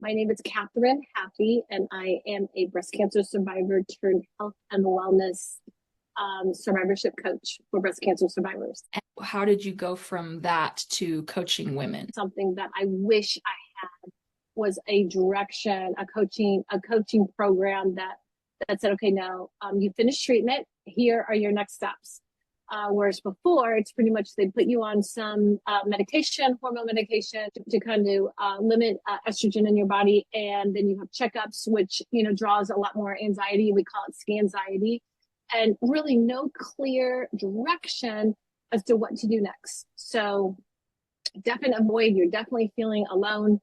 My name is Catherine Haffey, and I am a breast cancer survivor turned health and wellness survivorship coach for breast cancer survivors. How did you go from that to coaching women? Something that I wish I had was a direction, a coaching program that said, okay, now you finished treatment. Here are your next steps. Whereas before, it's pretty much they put you on some medication, hormone medication, to kind of limit estrogen in your body, and then you have checkups, which draws a lot more anxiety. We call it scanxiety, and really no clear direction as to what to do next. So, definite void. You're definitely feeling alone,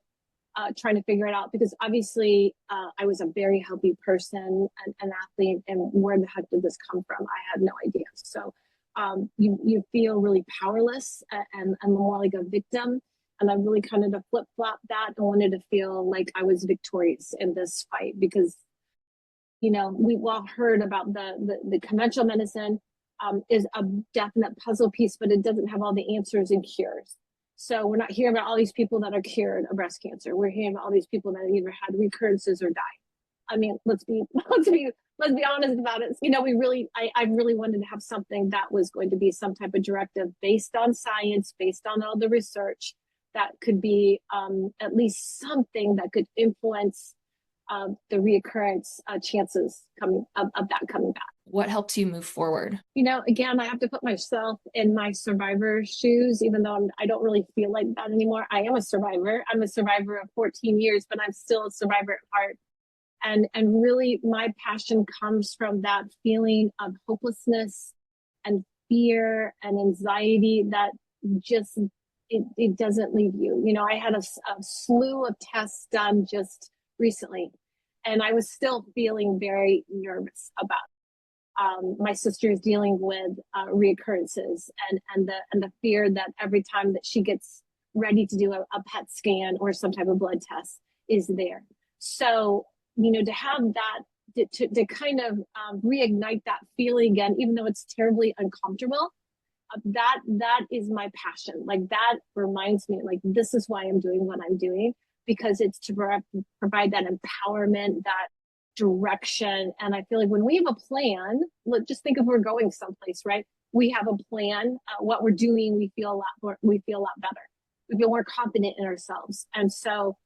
trying to figure it out, because obviously I was a very healthy person and an athlete, and where the heck did this come from? I had no idea. So you feel really powerless and more like a victim. And I really kind of flip flop that and wanted to feel like I was victorious in this fight, because we've all heard about the conventional medicine is a definite puzzle piece, but it doesn't have all the answers and cures. So we're not hearing about all these people that are cured of breast cancer. We're hearing about all these people that either had recurrences or died. I mean, let's be honest about it. I really wanted to have something that was going to be some type of directive based on science, based on all the research, that could be at least something that could influence the reoccurrence chances of that coming back. What helps you move forward? Again, I have to put myself in my survivor shoes, even though I don't really feel like that anymore. I am a survivor. I'm a survivor of 14 years, but I'm still a survivor at heart. And really, my passion comes from that feeling of hopelessness and fear and anxiety that just, it doesn't leave you. I had a slew of tests done just recently, and I was still feeling very nervous about it. My sister is dealing with reoccurrences, and the fear that every time that she gets ready to do a PET scan or some type of blood test is there. So to have that, to kind of reignite that feeling again, even though it's terribly uncomfortable, that is my passion. Like, that reminds me, like, this is why I'm doing what I'm doing, because it's to provide that empowerment, that direction. And I feel like when we have a plan, just think if we're going someplace, right? We have a plan, what we're doing, we feel a lot better. We feel more confident in ourselves. And so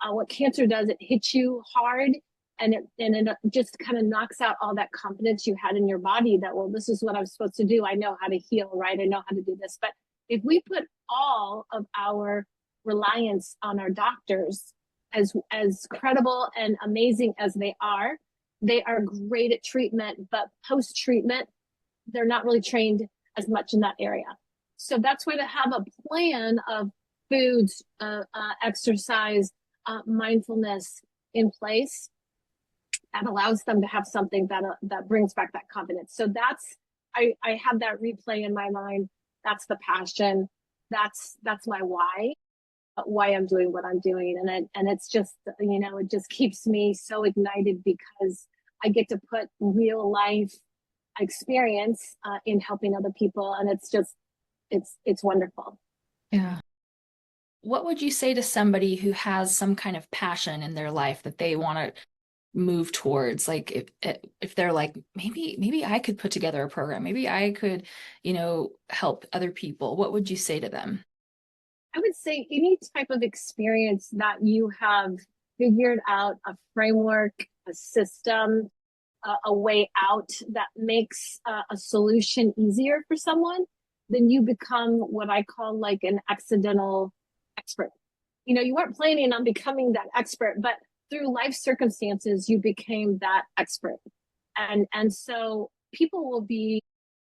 what cancer does, it hits you hard, and it just kind of knocks out all that confidence you had in your body that, well, this is what I'm supposed to do. I know how to heal, right? I know how to do this. But if we put all of our reliance on our doctors, as credible and amazing as they are great at treatment, but post-treatment, they're not really trained as much in that area. So that's why to have a plan of foods, exercise, mindfulness in place, that allows them to have something that brings back that confidence. So I have that replay in my mind. That's the passion. That's my why I'm doing what I'm doing. And it's just, it just keeps me so ignited, because I get to put real life experience in helping other people. And it's wonderful. Yeah. What would you say to somebody who has some kind of passion in their life that they want to move towards? Like, if they're like, maybe I could put together a program, maybe I could, help other people, what would you say to them? I would say any type of experience that you have figured out a framework, a system, a way out that makes a solution easier for someone, then you become what I call like an accidental expert. You weren't planning on becoming that expert, but through life circumstances, you became that expert. And so people will be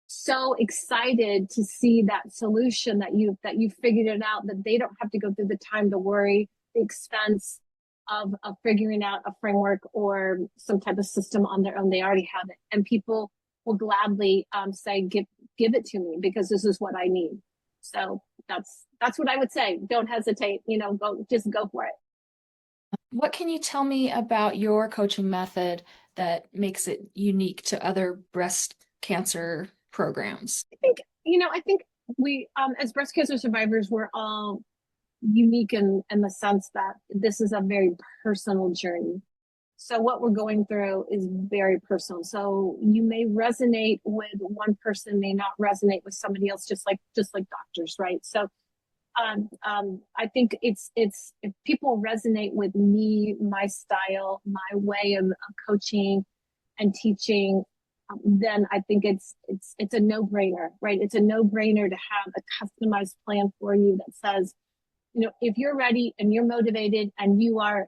so excited to see that solution that you figured it out, that they don't have to go through the time, the worry, the expense of figuring out a framework or some type of system on their own. They already have it, and people will gladly say, give it to me, because this is what I need. So that's what I would say. Don't hesitate. Just go for it. What can you tell me about your coaching method that makes it unique to other breast cancer programs? I think we, as breast cancer survivors, we're all unique in the sense that this is a very personal journey. So what we're going through is very personal. So you may resonate with one person, may not resonate with somebody else, just like doctors, right? So I think it's if people resonate with me, my style, my way of coaching and teaching, then I think it's a no-brainer, right? It's a no-brainer to have a customized plan for you that says, if you're ready and you're motivated and you are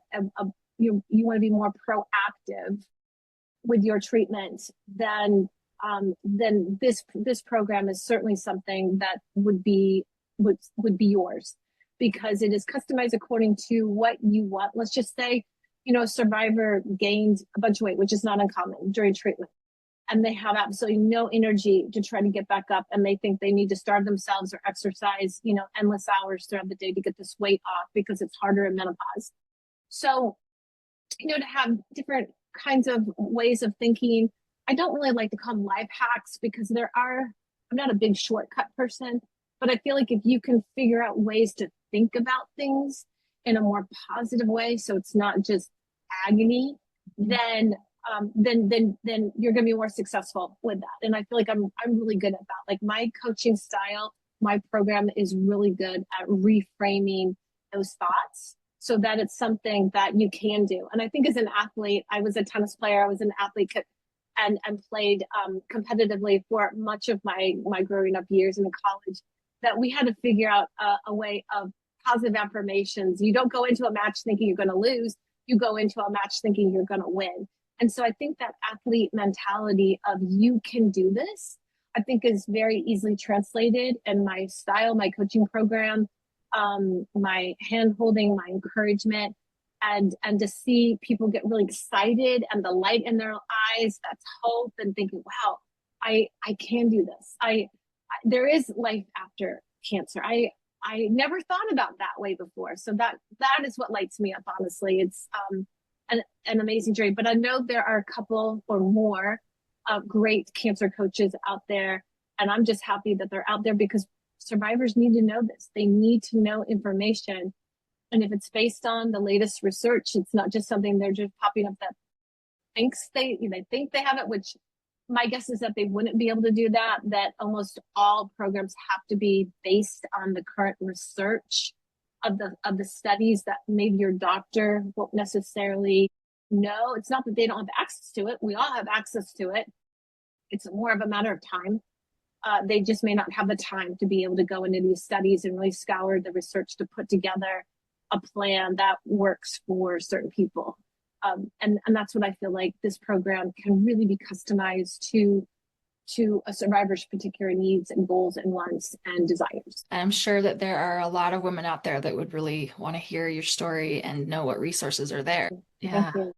you want to be more proactive with your treatment, then this program is certainly something that would be yours, because it is customized according to what you want. Let's just say, a survivor gained a bunch of weight, which is not uncommon during treatment, and they have absolutely no energy to try to get back up, and they think they need to starve themselves or exercise, endless hours throughout the day to get this weight off because it's harder in menopause. So, to have different kinds of ways of thinking. I don't really like to call them life hacks because I'm not a big shortcut person, but I feel like if you can figure out ways to think about things in a more positive way, so it's not just agony, then you're going to be more successful with that. And I feel like I'm really good at that. Like my coaching style, my program is really good at reframing those thoughts so that it's something that you can do. And I think as an athlete, I was a tennis player, I was an athlete and played competitively for much of my growing up years in college, that we had to figure out a way of positive affirmations. You don't go into a match thinking you're going to lose. You go into a match thinking you're going to win. And so I think that athlete mentality of you can do this, I think is very easily translated in my style, my coaching program, my hand holding, my encouragement, and to see people get really excited and the light in their eyes, that's hope, and thinking, wow, I can do this. There is life after cancer. I never thought about that way before. So that is what lights me up, honestly. It's an amazing journey. But I know there are a couple or more great cancer coaches out there. And I'm just happy that they're out there because survivors need to know this. They need to know information. And if it's based on the latest research, it's not just something they're just popping up that thinks they think they have it, which my guess is that they wouldn't be able to do that, that almost all programs have to be based on the current research of the studies that maybe your doctor won't necessarily know. It's not that they don't have access to it. We all have access to it. It's more of a matter of time. They just may not have the time to be able to go into these studies and really scour the research to put together a plan that works for certain people. And that's what I feel like this program can really be customized to a survivor's particular needs and goals and wants and desires. I'm sure that there are a lot of women out there that would really want to hear your story and know what resources are there. Thank Yeah. you.